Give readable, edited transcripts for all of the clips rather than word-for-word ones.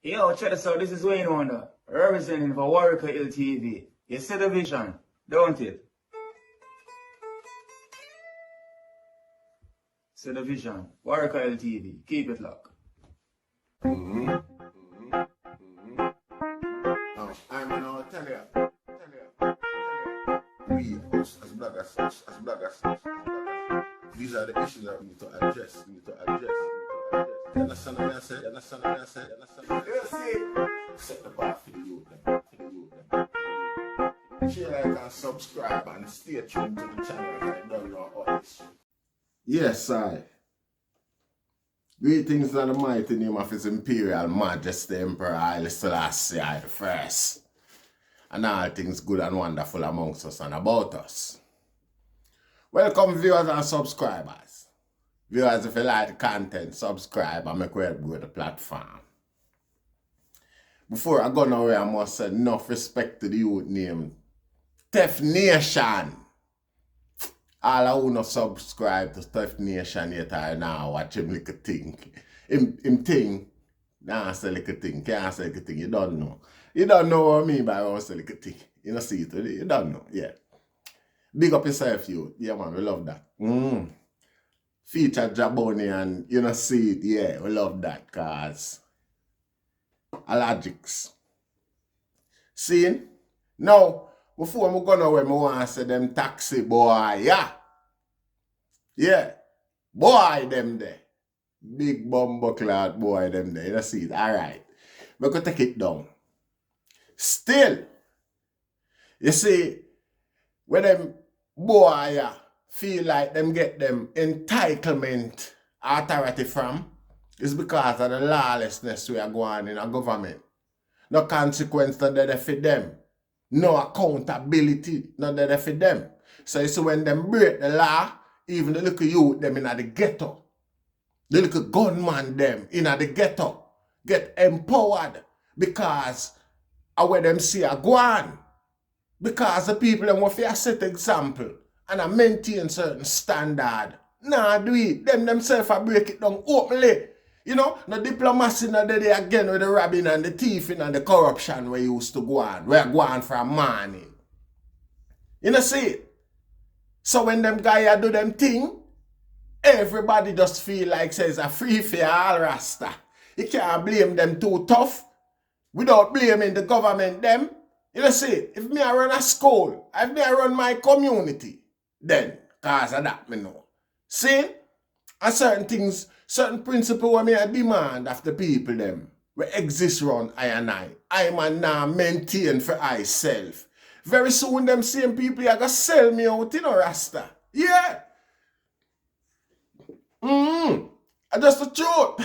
Yo, check this out. This is Wayne Wonder, representing for Warrior LTV. You see the vision, don't it? See the vision. Warrior LTV. Keep it locked. I'm gonna tell you. We, as bloggers, these are the issues that we need to address. You understand what I say? Set the bar for the youth. Share, like, and subscribe, and stay tuned to the channel. I don't know all this shit. Yes, I. Greetings in the mighty name of His Imperial Majesty Emperor Haile Selassie I the First, and all things good and wonderful amongst us and about us. Welcome viewers and subscribers. Viewers, if you like the content, subscribe and make way to grow the platform. Before I go nowhere, I must say enough respect to the youth named Tef Nation. All I who not subscribe to Tef Nation yet I now watch him like a thing. Him thing, nah say like a thing, can't say like a thing, you don't know. You don't know what I mean by I say like a thing. You know see it, you don't know, yeah. Big up yourself, you. Yeah man, we love that. Feature Jaboni and you know see it, yeah, we love that cause allergics. See? Now, before I go nowhere, I want to say them taxi boy, yeah. Yeah. Boy, them there. Big bumbo cloud boy, them there. You see it? Alright. We're going to take it down. Still, you see, when them boy yeah, feel like them get them entitlement authority from, it's because of the lawlessness we are going in our government. No consequence not there for them. No accountability not there for them. So you see when them break the law, even the little youth them in the ghetto, the little gunman them in the ghetto get empowered because of where them see a go on. Because the people them want to set example and maintain certain standard. Nah, do it. Them themselves break it down openly. You know, the diplomacy now they again with the robbing and the thieving and the corruption we used to go on. We're going from morning. You know, see it? So when them guys do them thing, everybody just feel like says a free for all rasta. You can't blame them too tough without blaming the government them. You know, see it? If me I run a school, if me I run my community, then cause of that me know. See? And certain things, certain principles where me I demand of the people them we exist around I and I man now maintain for myself. Very soon them same people are gonna sell me out in a rasta. Yeah. And just the truth.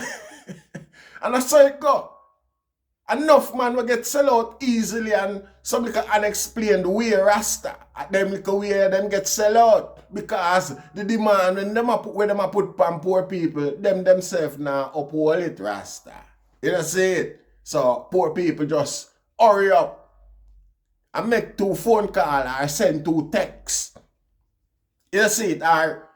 And I saw it go. Enough man will get sell out easily and some little unexplained way rasta. At them little way them get sell out. Because the demand when them put pan poor people, them themselves now uphold it rasta. You know see it? So poor people just hurry up and make 2 phone calls or send 2 texts. You see it? Or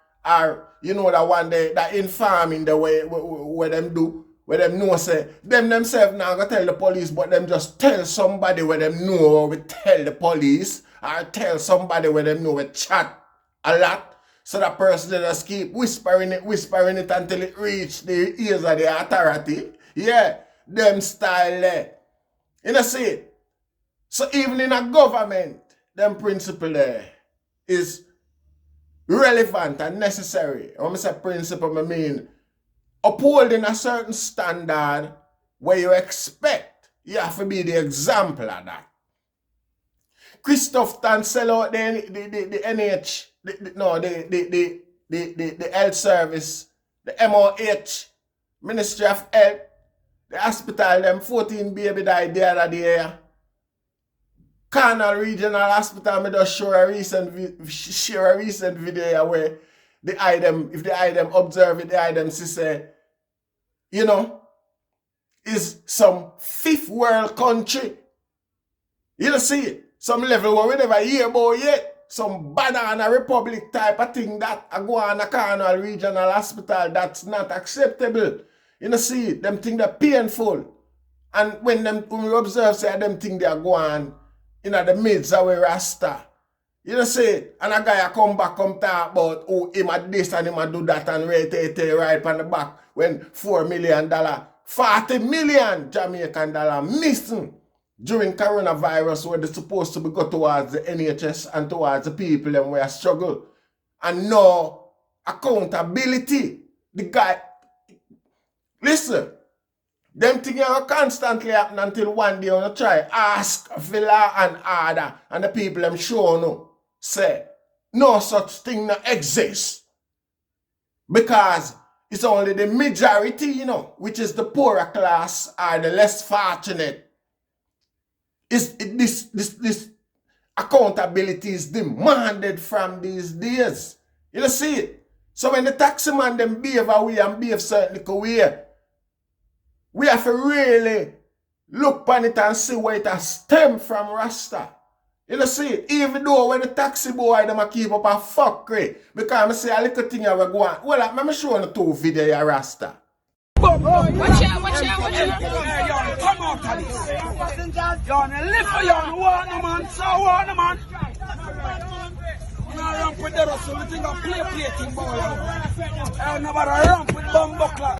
you know that one day that informing the way where them do. Where them know say, them themselves now go tell the police, but them just tell somebody where them know or we tell the police, or tell somebody where them know we chat a lot. So that person just keep whispering it until it reach the ears of the authority. Yeah, them style there. You know see it? So even in a government, them principle there is relevant and necessary. When I say principle, I mean upholding a certain standard where you expect you have to be the example of that. Christoph Tan sell out the NH, the health service, the MOH, Ministry of Health, the hospital, them 14 baby died the other day. Canal Regional Hospital, me just share a recent video where the item, if the item observe it, the item say, you know, is some 5th world country. You don't see it? Some level where we never hear about yet. Some banana republic type of thing that I go on a Canal Regional Hospital, that's not acceptable. You know see it? Them things that painful. And when we observe, say, them thing they are going in the midst of a Rasta. You know, say, and a guy come back, come talk about, oh, him a this and him a do that and right on the back when $4 million, $40 million Jamaican dollar missing during coronavirus where they're supposed to be go towards the NHS and towards the people and where struggle. And no accountability. The guy, listen, them things are constantly happening until one day you try ask for law and order and the people them sure no say no such thing no exists. Because it's only the majority, you know, which is the poorer class or the less fortunate. This accountability is demanded from these days. You know, see it? So when the taxi man them behave away and behave certain way, we have to really look upon it and see where it has stemmed from Rasta. You know, see it? Even though when the taxi boy them a keep up a fuckery, because I say a little thing I will go on. Well, I'm showing the 2 video of Rasta. Watch out. Come out of this. You're on a lift for you on the water, man. So water, man. You know, ramp with the rest of the thing of play boy. I don't know about a ramp with bumbo clock.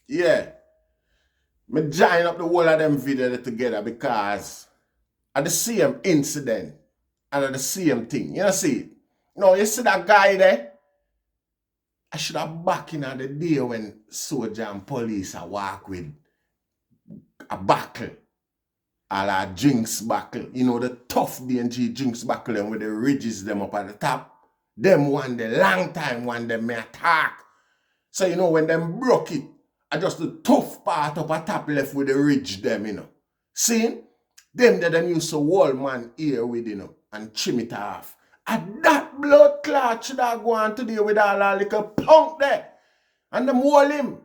Yeah. Me join up the whole of them videos together because of the same incident and of the same thing. You know, see it? No, you see that guy there? I should have back in the day when soldier and police are walk with a buckle. A drinks buckle. You know, the tough DNG drinks buckle and with the ridges them up at the top. Them one the long time one them may attack. So you know when them broke it, I just the tough part up at top left with the ridge them, you know. See? Them that them used to wall man ear with, you know, and trim it off. And that blood clot should have gone today with all that little punk there. And them wall him.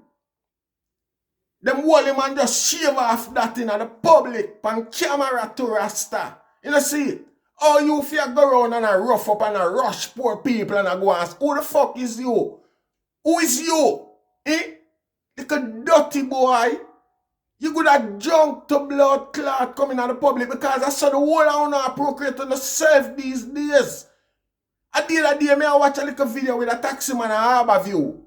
Them wall him and just shave off that in the public pan camera to Rasta. You know see it? Oh, you fear go around and a rough up and a rush poor people and a go ask, who the fuck is you? Who is you? Eh? Like a dirty boy. You could have junk to blood clot coming out of the public because I saw the whole of you procreate on yourself these days. I did a day, I watch a little video with a taxi man in Harbour View.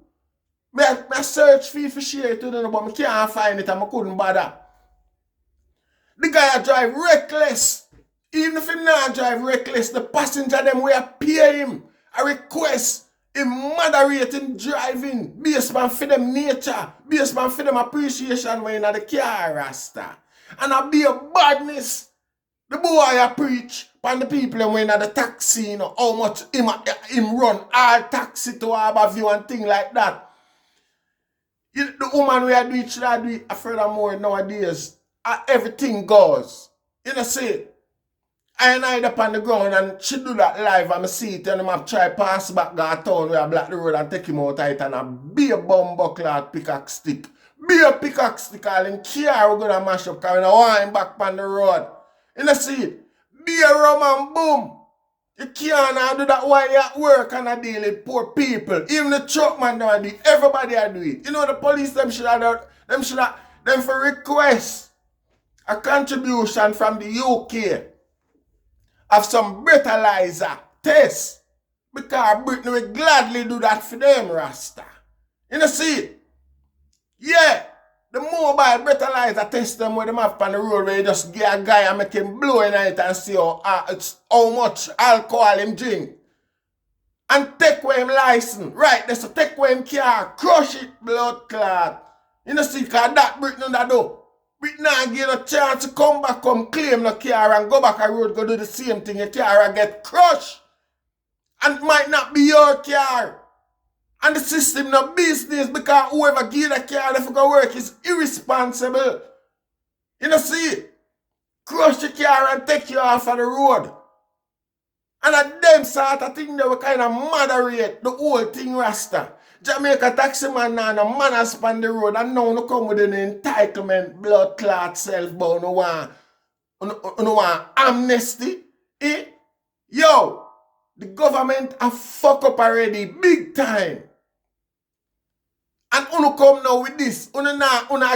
I search for share it to them, but I can't find it and I couldn't bother. The guy drive reckless. Even if he not drive reckless, the passenger them will pay him a request. Him moderate him driving based on for them nature, based on for them appreciation when in the car, Rasta. And I be a badness. The boy I preach and the people when in the taxi, you know, how much him run all taxi to Harbour View and thing like that. The woman we do it, should I do it furthermore nowadays. Everything goes. You know, see, I hide up on the ground and she do that live and I see it and I try pass back that town where I block the road and take him out it and I be a bumbuckler pickaxe stick. Be a pickaxe stick all in car we're gonna mash up because we don't want him back on the road. You know see it? Be a rum and boom. You can't do that while you at work and I deal with poor people. Even the truck man don't do it. Everybody do it. You know the police them for request a contribution from the UK of some breathalyzer test. Because Britain will gladly do that for them, Rasta. You know see it? Yeah. The mobile breathalyzer test them with them up on the road where you just get a guy and make him blow in it and see how much alcohol him drink. And take away him license. Right, there, so take away him car, crush it, blood clot. You know see, because that Britain that do. Britain not give a chance to come back, come claim the car and go back a road, go do the same thing. Your car get crushed. And it might not be your car. And the system no business because whoever give the car if go work is irresponsible. You know see? Crush the car and take you off of the road. And at them sort of thing they will kind of moderate the whole thing, Rasta. Jamaica taxi man now no manners on the road and now no come with an entitlement, blood clot, self-bound, no want amnesty. Eh? Yo! The government have fuck up already, big time. And uno come now with this. Uno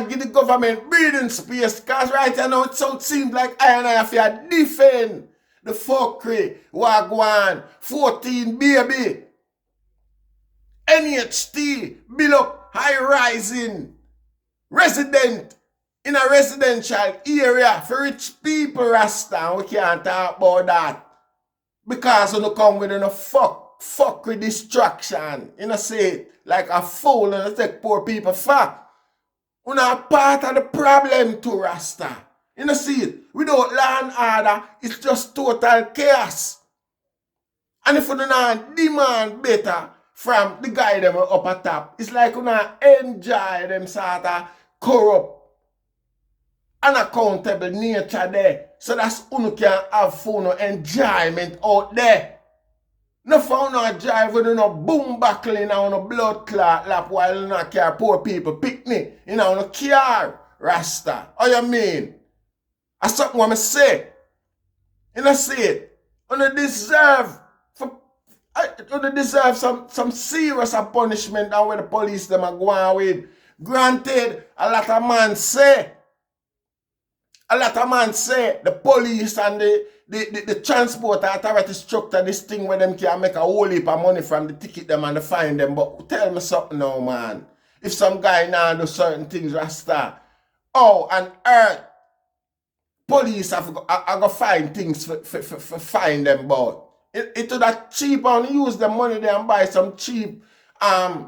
give the government breathing space. Because right now it seems like I and I have to defend the fuckery. Wagwan, 14 baby. NHT, build up high rising resident in a residential area for rich people, Rasta. We can't talk about that. Because you come with a fuck with distraction. You know, say it like a fool and take poor people fat. You know, part of the problem too, Rasta. You know, see it. Without law and order, it's just total chaos. And if you don't demand better from the guy them up at top, it's like you don't enjoy them sort of corrupt, unaccountable nature there. So that's you can have fun or enjoyment out there. No fun no drive with no boom buckling on no blood clot lap while you not care poor people picnic. You know, no care, Rasta. How you mean? That's something what I say. You know, see it. You deserve some serious punishment than where the police them are going with. Granted, a lot of man say the police and the transport authority structure this thing where them can make a whole heap of money from the ticket them and the fine them. But tell me something now, man. If some guy now do certain things, Rasta, oh, and earth, police have go find things for find them, but it would that cheap and use the money there and buy some cheap dash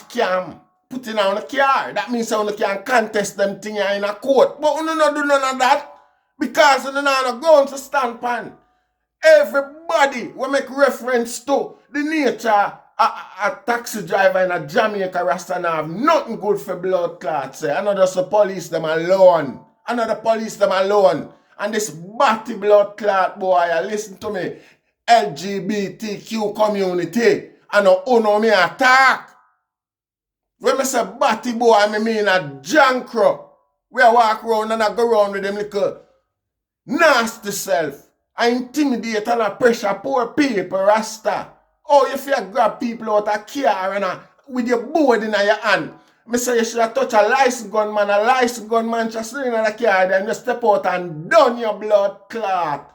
cam. Putting on a car. That means you can contest them thing in a court. But you don't do none of that. Because you don't go to stand pan. Everybody will make reference to the nature a taxi driver in a Jamaica Rasta have nothing good for blood clots. Another so police them alone. And this batty blood clot boy, listen to me. LGBTQ community. And no me attack. When I say batty boy, I mean a jankro. We walk around and I go around with them little nasty self. I intimidate and I pressure poor people, Rasta. Oh, if you grab people out of car and with your board in your hand. I say you should have touched a licensed gunman just sitting in the car then you step out and done your blood clot.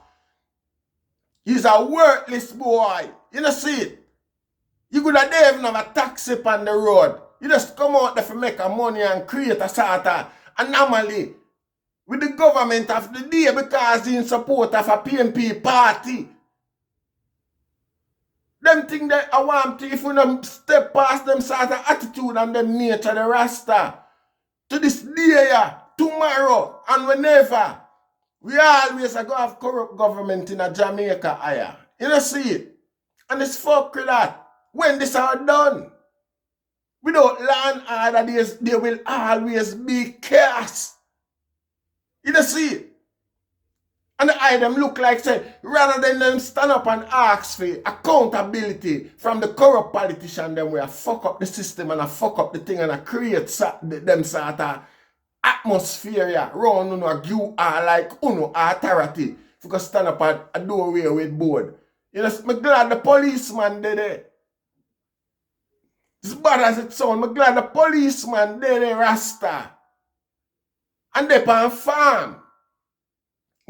He's a worthless boy. You know see it? You could have even have a taxi on the road. You just come out there to make a money and create a sort of anomaly with the government of the day because in support of a PNP party. Them think that I want to, if we don't step past them sort of attitude and them nature, the Rasta, to this day, tomorrow, and whenever, we always go have corrupt government in a Jamaica higher. You know see it? And it's fuck with that. When this are done, without land order, there will always be chaos. You know see it? And the item look like, say, rather than them stand up and ask for accountability from the corrupt politician, then we fuck up the system and fuck up the thing and create them sort of atmosphere around you are like authority if you go stand up at a doorway with board. You know, I'm glad the policeman did it. As bad as it sounds, I'm glad the policeman did it, Rasta. And they on farm.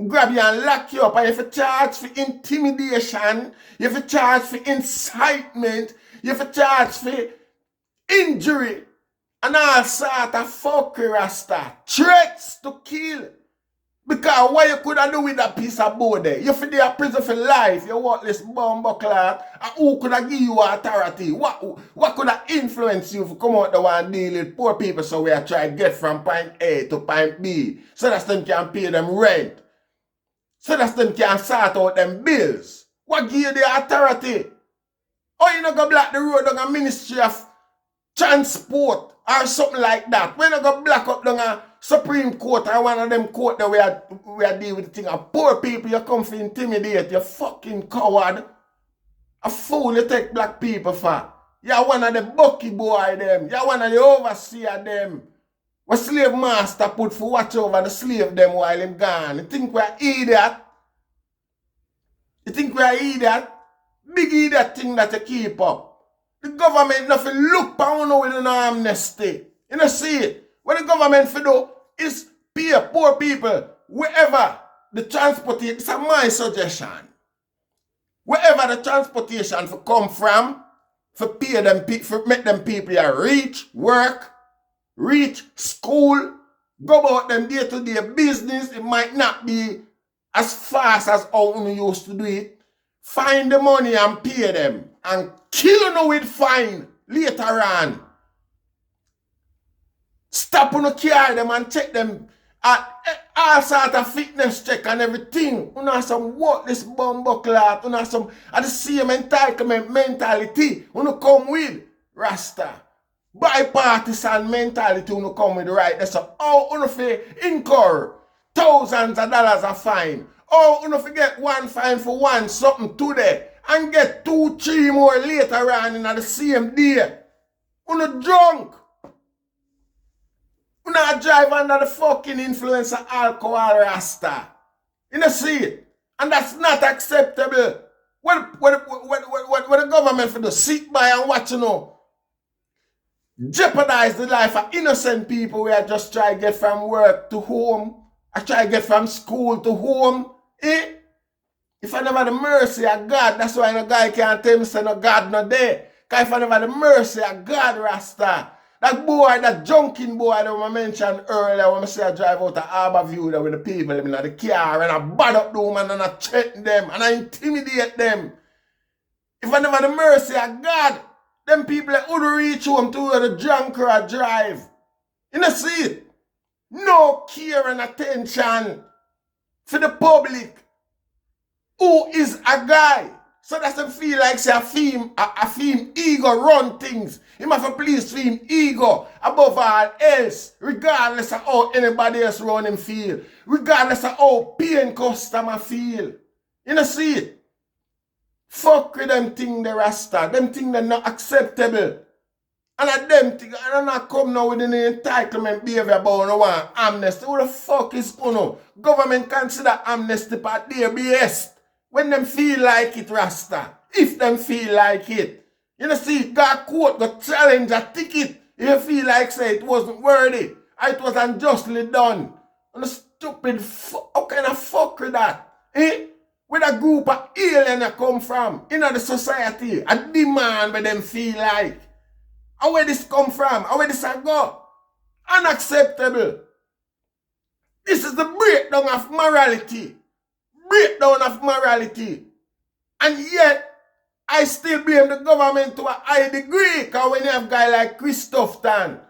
Grab you and lock you up, and you have to charge for intimidation, you have to charge for incitement, you have to charge for injury, and all sort of fuckery, Rasta. Threats to kill. Because what you could have do with that piece of board there? You feel in prison for life, you worthless bumbleclad, and who could have give you authority? What could have influenced you to come out there and deal with poor people so we are trying to get from point A to point B, so that them can pay them rent? So that them can sort out them bills. What give you the authority? Or you not go block the road on a Ministry of Transport or something like that. When you go block up down a Supreme Court or one of them court that we are dealing with the thing of poor people, you come for intimidate, you fucking coward. A fool you take black people for. You're one of the bucky boy them. You're one of the overseer them. What slave master put for watch over the slave them while him gone. You think we're idiot? You think we're idiot? Big idiot thing that you keep up. The government nothing look pound with an amnesty. You know see it? What the government for do is pay poor people wherever the transportation, it's my suggestion. Wherever the transportation for come from, for pay them, for make them people reach work, reach school, go about them day-to-day business. It might not be as fast as how we used to do it. Find the money and pay them and kill you with fine later on. Stop on the car them and check them at all sort of fitness check and everything. You know some worthless bumbleclad. You know some at the same entitlement mentality. You know come with Rasta. Bipartisan mentality you come with right. That's how you know incur thousands of dollars of fine. Oh, you know forget one fine for one something today and get 2-3 more later on in the same day. You know drunk. You know drive under the fucking influence of alcohol, Rasta. You know see it? And that's not acceptable. What the government for the sit by and watch you know? Jeopardize the life of innocent people who are just trying to get from work to home. I try to get from school to home. Eh? If I never have the mercy of God, that's why no guy can't tell me say no God no there. Because if I never have the mercy of God, Rasta, that boy, that junking boy that I mentioned earlier when I say I drive out to Harborview there with the people in the car and I bad up the woman and I threaten them and I intimidate them. If I never have the mercy of God, them people that would reach home to the drunk or a drive. You know see it? No care and attention for the public who is a guy. So that them feel like say a theme ego run things. He must have please theme ego above all else, regardless of how anybody else run him feel, regardless of how paying customer feel. You know see it? Fuck with them thing the Rasta. Them thing they're not acceptable. And at them thing, I don't not come now with an entitlement behavior about no one amnesty. Who the fuck is uno? Government consider amnesty part their best. When them feel like it, Rasta. If them feel like it. You know see, God court go challenge a ticket. If you feel like say it wasn't worthy. Or it was unjustly done. And the stupid how kind of fuck with that? Eh? Where a group of alien come from in the society, a demand where them feel like. And where this come from? And where this go? Unacceptable. This is the breakdown of morality. Breakdown of morality. And yet, I still blame the government to a high degree. Because when you have a guy like Christoph Tan,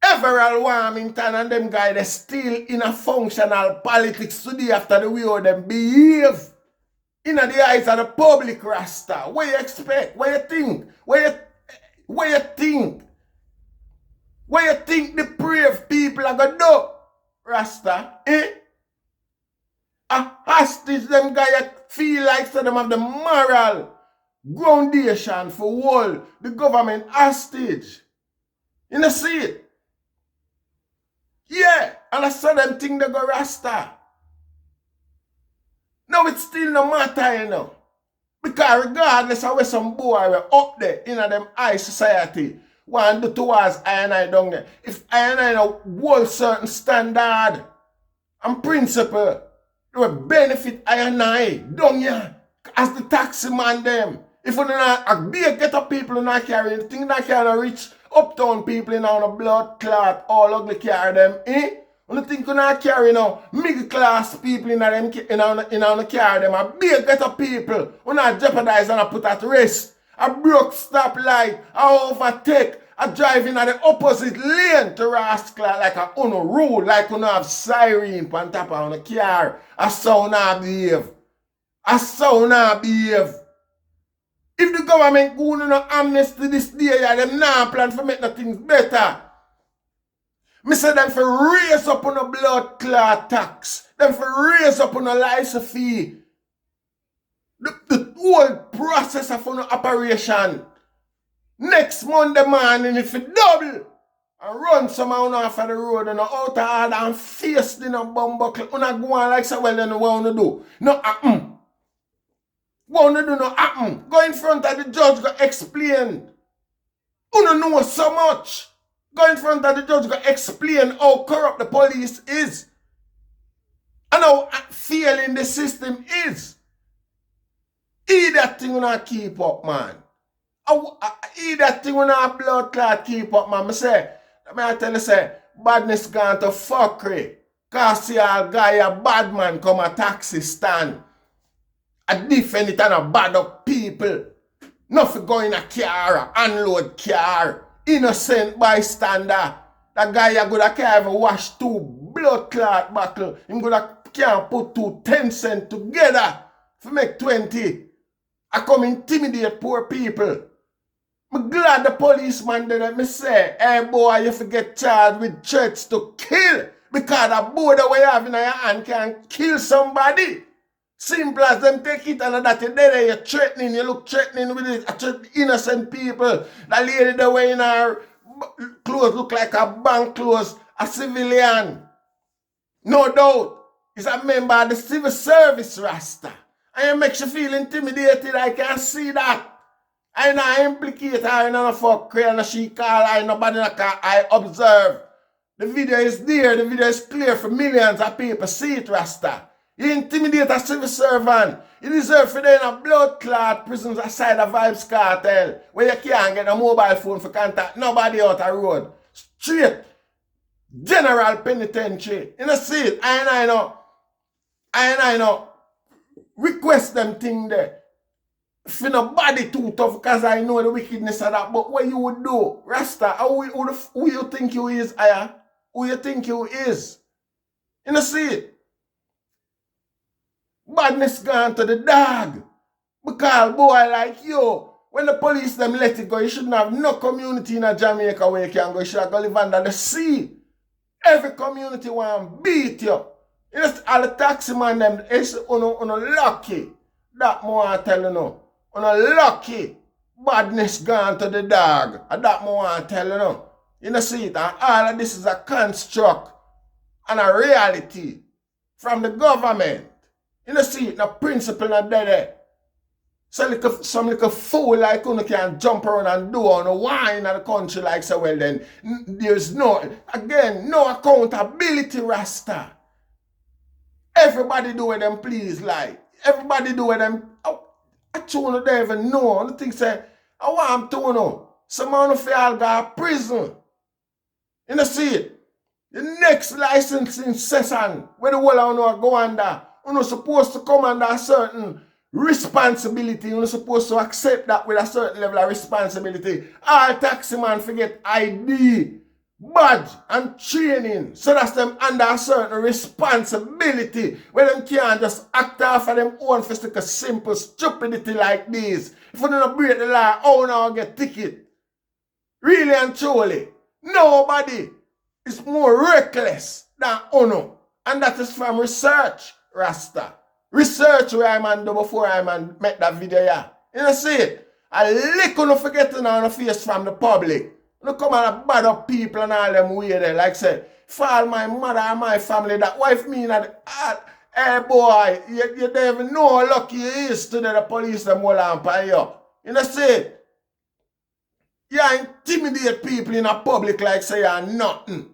Everall Warmington and them guys, they're still in a functional politics today after the way how them behave. In the eyes of the public, Rasta. What you expect? What you think? What you think? What you think the brave people are going to do, Rasta? Eh? A hostage them guys feel like so them have the moral groundation for hold the government hostage. You know see it? Yeah, and I saw them think they go Rasta. Now it still no matter, you know. Because regardless of where some boy were up there in them high society, want to do towards I and I down there. If I and I know hold certain standard and principle, it will benefit I and I down here as the taxi man them. If you not a big ghetto people who not carry anything, not carry rich uptown people in on a blood clot, all ugly carry them, eh? You think you not carry now middle class people in them in carry them, a big ghetto people who not jeopardize and put at risk. A broke stoplight, a overtake, a driving at the opposite lane to rascal like a uno rule, like you have siren on top of the car. A sound not behave. A sound not behave. If the government go on no amnesty this day, yeah, them not plan for make the things better. Me say them for raise up on a blood clot tax. Them for raise up on a license fee. The whole process of an operation. Next Monday morning, if it double and run someone off of the road and out of order and face in a bumbuckle, you not go on like so well, then what you do? No happen. What you do no happen. Go in front of the judge, go explain. You don't know so much. Go in front of the judge, go explain how corrupt the police is. And how failing the system is. That thing will not keep up, man. That thing will not blood clot keep up, man. I tell you, say, badness gone to fuckery. Cause see a guy, a bad man, come a taxi stand. A defend it and a bad up people. Nothing go in a car, unload car. Innocent bystander. That guy a good a can't even wash 2 blood clot buckle. Him good a can't put 2 10 cents together to make 20. I come intimidate poor people. I'm glad the policeman did me say, hey boy, you forget charged with threats to kill. Because a boy that you have in your hand can kill somebody. Simple as them take it and that you're there, you're threatening, you look threatening with it. I threaten innocent people. That lady the way in her clothes look like a bank clothes, a civilian. No doubt. Is a member of the civil service Rasta. And it makes you feel intimidated. I can see that. I not implicate her in a fuck and she call her nobody call. I observe. The video is there. The video is clear for millions of people. See it, Rasta. You intimidate a civil servant. You deserve for them in a blood clot prisons aside a Vibes cartel where you can't get a mobile phone for contact nobody out the road. Straight. General penitentiary. You know, see it. I know. Request them thing there. If you nobody too tough because I know the wickedness of that. But what you would do? Rasta, who you think you is, Aya? Who you think you is? You know, see it. Badness gone to the dog. Because boy like you, when the police them let it go, you shouldn't have no community in a Jamaica where you can go. You should have go live under the sea. Every community want to beat you. You know, all the taxi man them, it's lucky. That more I tell you now. Lucky. Badness gone to the dog. And that more I tell you now. You know, see it. And all of this is a construct and a reality from the government. You know, see it, no principle not there. So some little fool like you can jump around and do on a wine in the country like so well then. There's no accountability, Rasta. Everybody do what them please like. Everybody do what them. I don't even know. The thing say, I want to know. Someone of y'all go to prison. You know, see it. The next licensing session, where the whole of you go under, you're supposed to come under a certain responsibility. You're supposed to accept that with a certain level of responsibility. All taxi man forget ID, badge, and training. So that's them under a certain responsibility. Where them can't just act off of them own for a simple stupidity like this. If you don't break the law, how now get ticket? Really and truly, nobody is more reckless than Uno. And that is from research, Rasta. Research where I man do before I man make that video, yeah. You know, see it? A little no forgetting on the face from the public. You come and bad up people and all them way there. Like say, for all my mother and my family, that wife me in Hey boy, you don't even know how lucky you is today the police them hold on by you. You know see? You intimidate people in a public like say you're nothing.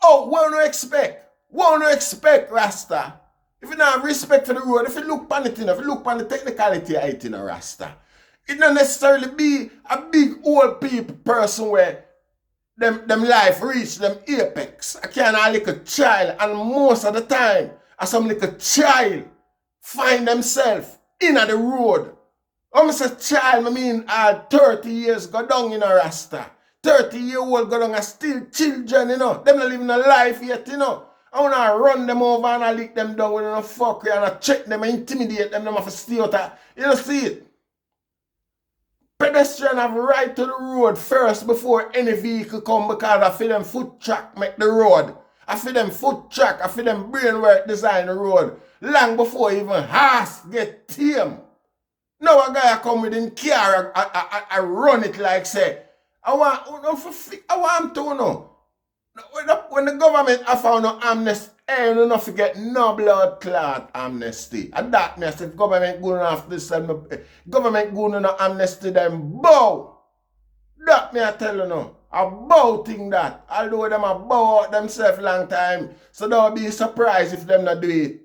Oh, what do you expect? What do you expect, Rasta? If you don't have respect for the road, if you look on it, if you look on the technicality of it in a Rasta, it don't necessarily be a big old people person where them life reach them apex. I can't a little child, and most of the time, as some little child find themselves in the road. When I say child, I mean 30 years go down in a Rasta. 30-year-old go down and still children, you know. Them not living a life yet, you know. I want to run them over and I lick them down with a fuck and I check them and intimidate them have to stay out of. You know, see it? Pedestrian have right to the road first before any vehicle come because I feel them foot track make the road. I feel them foot track, I feel them brain work design the road. Long before even horse get tame. Now a guy come with him car, I run it like say, I want to know. When the government have found no amnesty, you don't forget no blood clot amnesty. And that means if government going after this, government going on amnesty, then bow. That me I tell you no. A bow thing that. Although them a bow out themselves long time. So don't be surprised if them not do it.